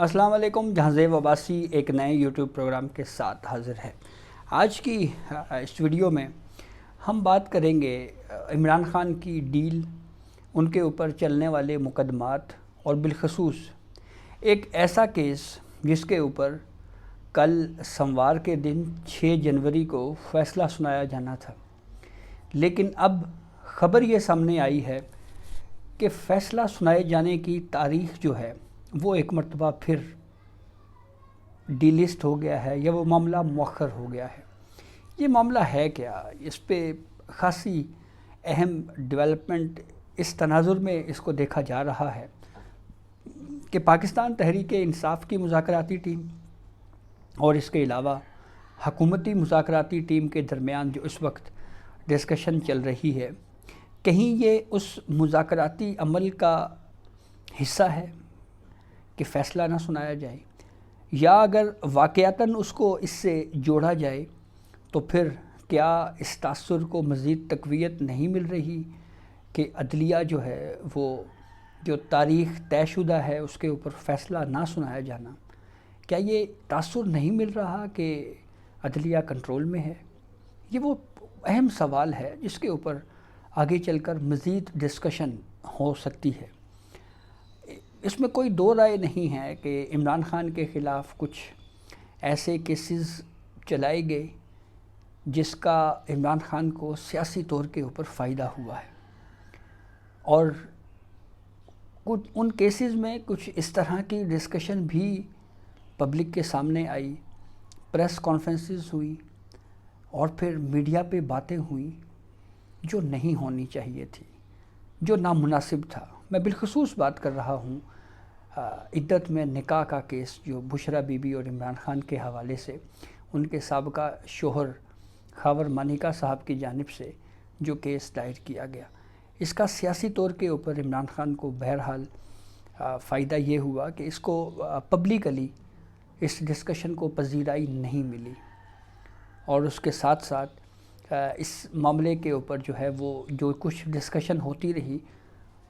السلام علیکم. جہانزیب عباسی ایک نئے یوٹیوب پروگرام کے ساتھ حاضر ہے. آج کی اس ویڈیو میں ہم بات کریں گے عمران خان کی ڈیل، ان کے اوپر چلنے والے مقدمات اور بالخصوص ایک ایسا کیس جس کے اوپر کل سوموار کے دن 6 جنوری کو فیصلہ سنایا جانا تھا، لیکن اب خبر یہ سامنے آئی ہے کہ فیصلہ سنائے جانے کی تاریخ جو ہے وہ ایک مرتبہ پھر ڈی لسٹ ہو گیا ہے یا وہ معاملہ مؤخر ہو گیا ہے. یہ معاملہ ہے کیا؟ اس پہ خاصی اہم ڈیولپمنٹ اس تناظر میں اس کو دیکھا جا رہا ہے کہ پاکستان تحریک انصاف کی مذاکراتی ٹیم اور اس کے علاوہ حکومتی مذاکراتی ٹیم کے درمیان جو اس وقت ڈسکشن چل رہی ہے، کہیں یہ اس مذاکراتی عمل کا حصہ ہے کہ فیصلہ نہ سنایا جائے، یا اگر واقعتاً اس کو اس سے جوڑا جائے تو پھر کیا اس تاثر کو مزید تقویت نہیں مل رہی کہ عدلیہ جو ہے وہ جو تاریخ طے شدہ ہے اس کے اوپر فیصلہ نہ سنایا جانا، کیا یہ تاثر نہیں مل رہا کہ عدلیہ کنٹرول میں ہے؟ یہ وہ اہم سوال ہے جس کے اوپر آگے چل کر مزید ڈسکشن ہو سکتی ہے. اس میں کوئی دو رائے نہیں ہے کہ عمران خان کے خلاف کچھ ایسے کیسز چلائے گئے جس کا عمران خان کو سیاسی طور کے اوپر فائدہ ہوا ہے، اور کچھ ان کیسز میں کچھ اس طرح کی ڈسکشن بھی پبلک کے سامنے آئی، پریس کانفرنسز ہوئی اور پھر میڈیا پہ باتیں ہوئیں جو نہیں ہونی چاہیے تھی، جو نامناسب تھا. میں بالخصوص بات کر رہا ہوں عدت میں نکاح کا کیس جو بشرا بی بی اور عمران خان کے حوالے سے ان کے سابقہ شوہر خاور مانیکا صاحب کی جانب سے جو کیس دائر کیا گیا. اس کا سیاسی طور کے اوپر عمران خان کو بہرحال فائدہ یہ ہوا کہ اس کو پبلکلی اس ڈسکشن کو پذیرائی نہیں ملی، اور اس کے ساتھ ساتھ اس معاملے کے اوپر جو ہے وہ جو کچھ ڈسکشن ہوتی رہی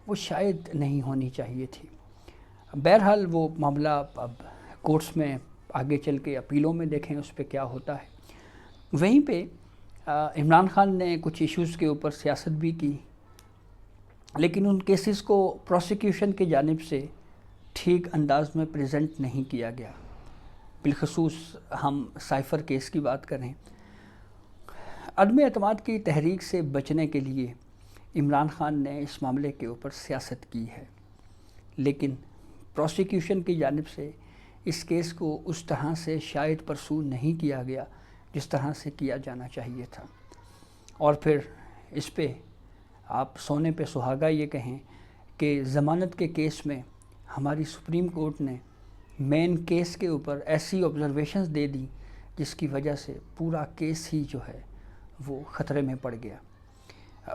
وہ شاید نہیں ہونی چاہیے تھی. بہرحال وہ معاملہ اب کورٹس میں آگے چل کے اپیلوں میں دیکھیں اس پہ کیا ہوتا ہے. وہیں پہ عمران خان نے کچھ ایشوز کے اوپر سیاست بھی کی، لیکن ان کیسز کو پروسیکیوشن کی جانب سے ٹھیک انداز میں پریزنٹ نہیں کیا گیا. بالخصوص ہم سائفر کیس کی بات کریں، عدم اعتماد کی تحریک سے بچنے کے لیے عمران خان نے اس معاملے کے اوپر سیاست کی ہے، لیکن پروسیکیوشن کی جانب سے اس کیس کو اس طرح سے شاید پرسو نہیں کیا گیا جس طرح سے کیا جانا چاہیے تھا. اور پھر اس پہ آپ سونے پہ سہاگا یہ کہیں کہ ضمانت کے کیس میں ہماری سپریم کورٹ نے مین کیس کے اوپر ایسی آبزرویشنز دے دی جس کی وجہ سے پورا کیس ہی جو ہے وہ خطرے میں پڑ گیا.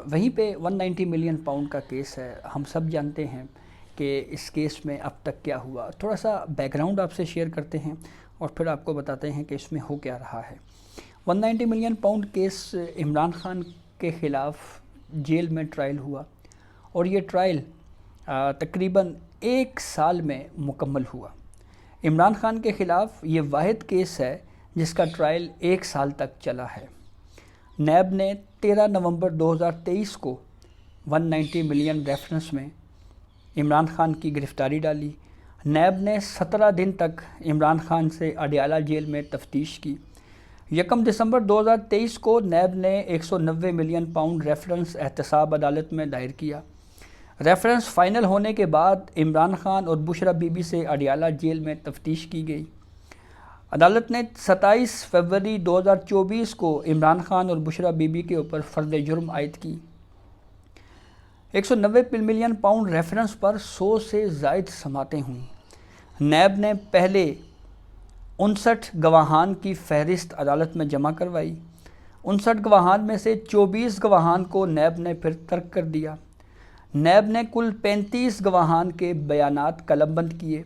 وہیں پہ 190 ملین پاؤنڈ کا کیس ہے. ہم سب جانتے ہیں کہ اس کیس میں اب تک کیا ہوا. تھوڑا سا بیک گراؤنڈ آپ سے شیئر کرتے ہیں اور پھر آپ کو بتاتے ہیں کہ اس میں ہو کیا رہا ہے. 190 million pound case Imran Khan کے خلاف جیل میں ٹرائل ہوا، اور یہ ٹرائل تقریباً 1 سال میں مکمل ہوا. عمران خان کے خلاف یہ واحد کیس ہے جس کا ٹرائل 1 سال تک چلا ہے. نیب نے 13 نومبر 2023 کو 190 ملین ریفرنس میں عمران خان کی گرفتاری ڈالی. نیب نے 17 دن تک عمران خان سے اڈیالہ جیل میں تفتیش کی. 1 دسمبر 2023 کو نیب نے 190 ملین پاؤنڈ ریفرنس احتساب عدالت میں دائر کیا. ریفرنس فائنل ہونے کے بعد عمران خان اور بشرا بی بی سے اڈیالہ جیل میں تفتیش کی گئی. عدالت نے 27 فروری 2024 کو عمران خان اور بشرا بی بی کے اوپر فرد جرم عائد کی. 190 ملین پاؤنڈ ریفرنس پر 100 سے زائد سماعتیں ہوئیں. نیب نے پہلے 59 گواہان کی فہرست عدالت میں جمع کروائی. 59 گواہان میں سے 24 گواہان کو نیب نے پھر ترک کر دیا. نیب نے کل 35 گواہان کے بیانات قلم بند کیے.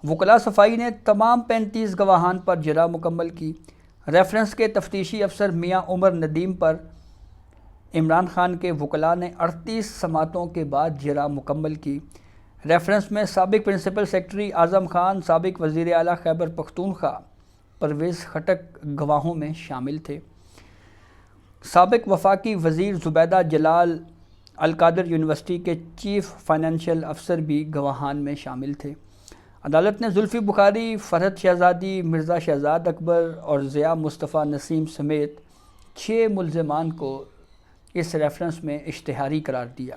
وکلاء صفائی نے تمام 35 گواہان پر جرح مکمل کی. ریفرنس کے تفتیشی افسر میاں عمر ندیم پر عمران خان کے وکلاء نے 38 سماعتوں کے بعد جرح مکمل کی. ریفرنس میں سابق پرنسپل سیکرٹری اعظم خان، سابق وزیر اعلیٰ خیبر پختونخوا پرویز خٹک گواہوں میں شامل تھے۔ سابق وفاقی وزیر زبیدہ جلال القادر یونیورسٹی کے چیف فائنینشیل افسر بھی گواہان میں شامل تھے۔ عدالت نے زلفی بخاری، فرحت شہزادی، مرزا شہزاد اکبر اور ضیاء مصطفیٰ نسیم سمیت 6 ملزمان کو اس ریفرنس میں اشتہاری قرار دیا۔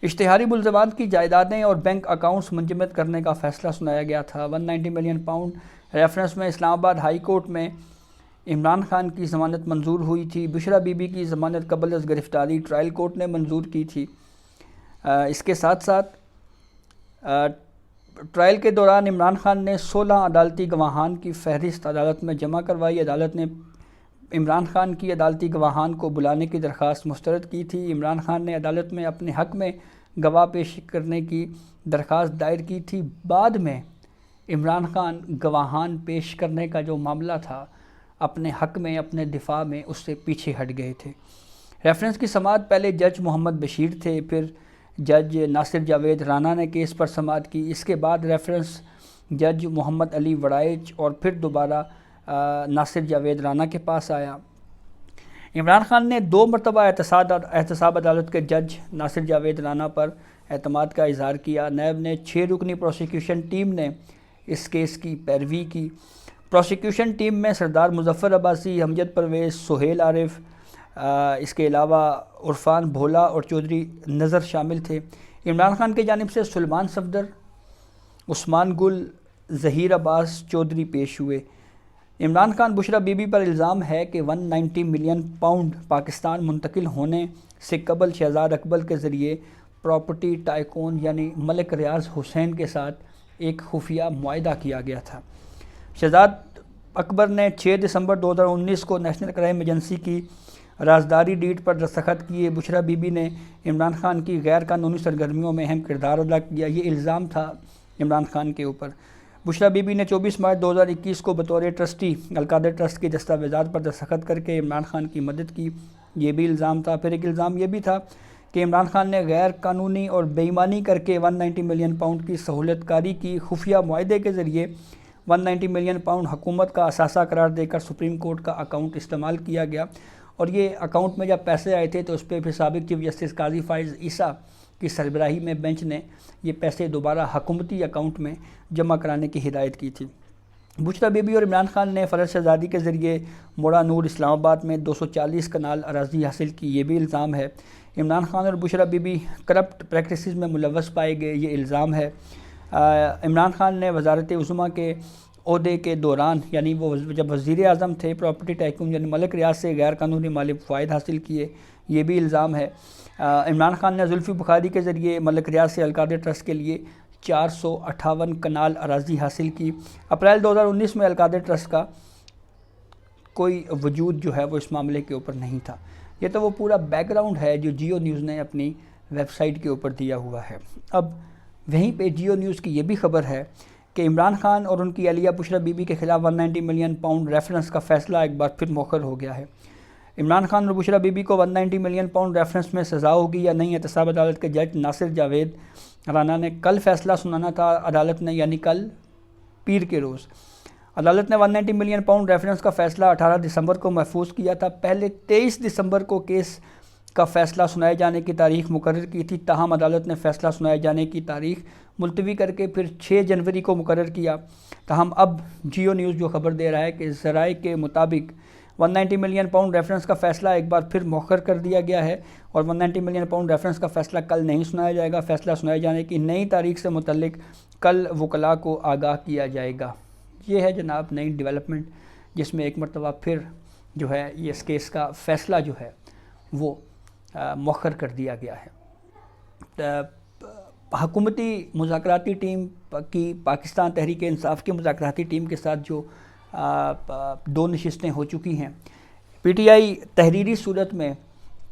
اشتہاری ملزمان کی جائیدادیں اور بینک اکاؤنٹس منجمد کرنے کا فیصلہ سنایا گیا تھا۔ 190 ملین پاؤنڈ ریفرنس میں اسلام آباد ہائی کورٹ میں عمران خان کی ضمانت منظور ہوئی تھی۔ بشریٰ بی بی کی ضمانت قبل از گرفتاری ٹرائل کورٹ نے منظور کی تھی۔ اس کے ساتھ ساتھ ٹرائل کے دوران عمران خان نے 16 عدالتی گواہان کی فہرست عدالت میں جمع کروائی۔ عدالت نے عمران خان کی عدالتی گواہان کو بلانے کی درخواست مسترد کی تھی۔ عمران خان نے عدالت میں اپنے حق میں گواہ پیش کرنے کی درخواست دائر کی تھی۔ بعد میں عمران خان گواہان پیش کرنے کا جو معاملہ تھا اپنے حق میں، اپنے دفاع میں، اس سے پیچھے ہٹ گئے تھے۔ ریفرنس کی سماعت پہلے جج محمد بشیر تھے، پھر جج ناصر جاوید رانا نے کیس پر سماعت کی۔ اس کے بعد ریفرنس جج محمد علی وڑائچ اور پھر دوبارہ ناصر جاوید رانا کے پاس آیا۔ عمران خان نے 2 مرتبہ احتساب عدالت کے جج ناصر جاوید رانا پر اعتماد کا اظہار کیا۔ نیب نے 6 رکنی پروسیکیوشن ٹیم نے اس کیس کی پیروی کی۔ پروسیکیوشن ٹیم میں سردار مظفر عباسی، امجد پرویز، سہیل عارف، اس کے علاوہ عرفان بھولا اور چودھری نظر شامل تھے۔ عمران خان کی جانب سے سلمان صفدر، عثمان گل، ظہیر عباس چودھری پیش ہوئے۔ عمران خان بشریٰ بی بی پر الزام ہے کہ 190 ملین پاؤنڈ پاکستان منتقل ہونے سے قبل شہزاد اکبر کے ذریعے پراپرٹی ٹائکون یعنی ملک ریاض حسین کے ساتھ ایک خفیہ معاہدہ کیا گیا تھا۔ شہزاد اکبر نے 6 دسمبر 2019 کو نیشنل کرائم ایجنسی کی رازداری ڈیڈ پر دستخط کیے۔ بشریٰ بی بی نے عمران خان کی غیر قانونی سرگرمیوں میں اہم کردار ادا کیا، یہ الزام تھا عمران خان کے اوپر۔ بشریٰ بی بی نے 24 مارچ 2021 کو بطور ٹرسٹی القادر ٹرسٹ کی دستاویزات پر دستخط کر کے عمران خان کی مدد کی، یہ بھی الزام تھا۔ پھر ایک الزام یہ بھی تھا کہ عمران خان نے غیر قانونی اور بے ایمانی کر کے 190 ملین پاؤنڈ کی سہولت کاری کی۔ خفیہ معاہدے کے ذریعے 190 ملین پاؤنڈ حکومت کا اثاثہ قرار دے کر سپریم کورٹ کا اکاؤنٹ استعمال کیا گیا، اور یہ اکاؤنٹ میں جب پیسے آئے تھے تو اس پہ پھر سابق چیف جسٹس قاضی فائز عیسیٰ کی سربراہی میں بینچ نے یہ پیسے دوبارہ حکومتی اکاؤنٹ میں جمع کرانے کی ہدایت کی تھی۔ بشریٰ بی بی اور عمران خان نے فرحت شہزادی کے ذریعے موڑا نور اسلام آباد میں 240 کنال اراضی حاصل کی، یہ بھی الزام ہے۔ عمران خان اور Bushra Bibi corrupt practices میں ملوث پائے گئے، یہ الزام ہے۔ عمران خان نے وزارت عظمیٰ کے عہدے کے دوران یعنی وہ جب وزیر اعظم تھے پراپرٹی ٹائکون یعنی ملک ریاض سے غیر قانونی مالی فوائد حاصل کیے، یہ بھی الزام ہے۔ عمران خان نے زلفی بخاری کے ذریعے ملک ریاض سے القادر ٹرسٹ کے لیے 458 کنال اراضی حاصل کی۔ اپریل 2019 میں القادر ٹرسٹ کا کوئی وجود جو ہے وہ اس معاملے کے اوپر نہیں تھا۔ یہ تو وہ پورا بیک گراؤنڈ ہے جو جیو نیوز نے اپنی ویب سائٹ کے اوپر دیا ہوا ہے۔ اب وہیں پہ جیو نیوز کی یہ بھی خبر ہے کہ عمران خان اور ان کی اہلیہ بشریٰ بی بی کے خلاف 190 ملین پاؤنڈ ریفرنس کا فیصلہ ایک بار پھر مؤخر ہو گیا ہے۔ عمران خان اور بشریٰ بی بی کو 190 ملین پاؤنڈ ریفرنس میں سزا ہوگی یا نہیں، احتساب عدالت کے جج ناصر جاوید رانا نے کل فیصلہ سنانا تھا۔ عدالت نے یعنی کل پیر کے روز عدالت نے 190 ملین پاؤنڈ ریفرنس کا فیصلہ 18 دسمبر کو محفوظ کیا تھا۔ پہلے 23 دسمبر کو کیس کا فیصلہ سنائے جانے کی تاریخ مقرر کی تھی، تاہم عدالت نے فیصلہ سنائے جانے کی تاریخ ملتوی کر کے پھر 6 جنوری کو مقرر کیا۔ تاہم اب جیو نیوز جو خبر دے رہا ہے کہ ذرائع کے مطابق 190 ملین پاؤنڈ ریفرنس کا فیصلہ ایک بار پھر مؤخر کر دیا گیا ہے اور 190 ملین پاؤنڈ ریفرنس کا فیصلہ کل نہیں سنایا جائے گا۔ فیصلہ سنائے جانے کی نئی تاریخ سے متعلق کل وکلاء کو آگاہ کیا جائے گا۔ یہ ہے جناب نئی ڈیولپمنٹ جس میں ایک مرتبہ پھر جو ہے یہ اس کیس کا فیصلہ جو ہے وہ مؤخر کر دیا گیا ہے۔ حکومتی مذاکراتی ٹیم کی پاکستان تحریک انصاف کی مذاکراتی ٹیم کے ساتھ جو 2 نشستیں ہو چکی ہیں، پی ٹی آئی تحریری صورت میں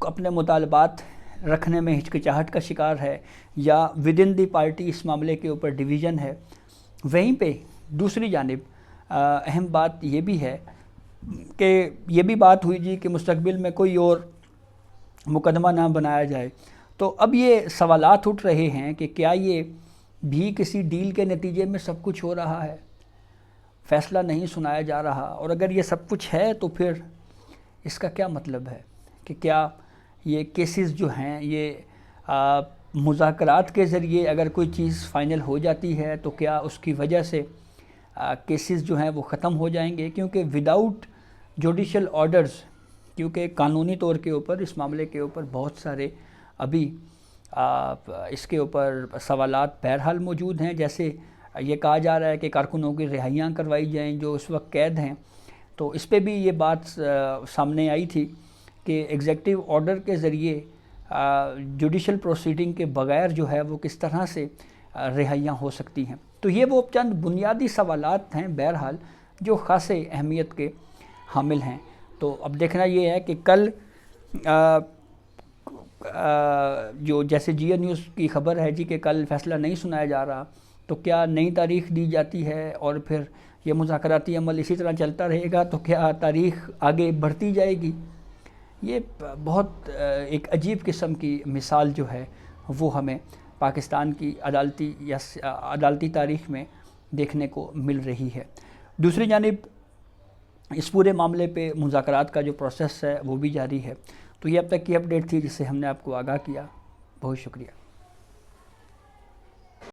اپنے مطالبات رکھنے میں ہچکچاہٹ کا شکار ہے یا ود ان دی پارٹی اس معاملے کے اوپر ڈویژن ہے۔ وہیں پہ دوسری جانب اہم بات یہ بھی ہے کہ یہ بھی بات ہوئی جی کہ مستقبل میں کوئی اور مقدمہ نہ بنایا جائے، تو اب یہ سوالات اٹھ رہے ہیں کہ کیا یہ بھی کسی ڈیل کے نتیجے میں سب کچھ ہو رہا ہے، فیصلہ نہیں سنایا جا رہا، اور اگر یہ سب کچھ ہے تو پھر اس کا کیا مطلب ہے کہ کیا یہ کیسز جو ہیں یہ مذاکرات کے ذریعے اگر کوئی چیز فائنل ہو جاتی ہے تو کیا اس کی وجہ سے کیسز جو ہیں وہ ختم ہو جائیں گے؟ کیونکہ وداؤٹ جوڈیشل آرڈرز، کیونکہ قانونی طور کے اوپر اس معاملے کے اوپر بہت سارے ابھی اس کے اوپر سوالات بہرحال موجود ہیں، جیسے یہ کہا جا رہا ہے کہ کارکنوں کی رہائیاں کروائی جائیں جو اس وقت قید ہیں، تو اس پہ بھی یہ بات سامنے آئی تھی کہ ایگزیکٹو آرڈر کے ذریعے جوڈیشل پروسیڈنگ کے بغیر جو ہے وہ کس طرح سے رہائیاں ہو سکتی ہیں۔ تو یہ وہ چند بنیادی سوالات ہیں بہرحال جو خاصے اہمیت کے حامل ہیں۔ تو اب دیکھنا یہ ہے کہ کل جو جیسے جی نیوز کی خبر ہے جی کہ کل فیصلہ نہیں سنایا جا رہا، تو کیا نئی تاریخ دی جاتی ہے اور پھر یہ مذاکراتی عمل اسی طرح چلتا رہے گا، تو کیا تاریخ آگے بڑھتی جائے گی؟ یہ بہت ایک عجیب قسم کی مثال جو ہے وہ ہمیں پاکستان کی عدالتی تاریخ میں دیکھنے کو مل رہی ہے۔ دوسری جانب اس پورے معاملے پہ مذاکرات کا جو پروسیس ہے وہ بھی جاری ہے۔ تو یہ اب تک کی اپڈیٹ تھی جس سے ہم نے آپ کو آگاہ کیا۔ بہت شکریہ۔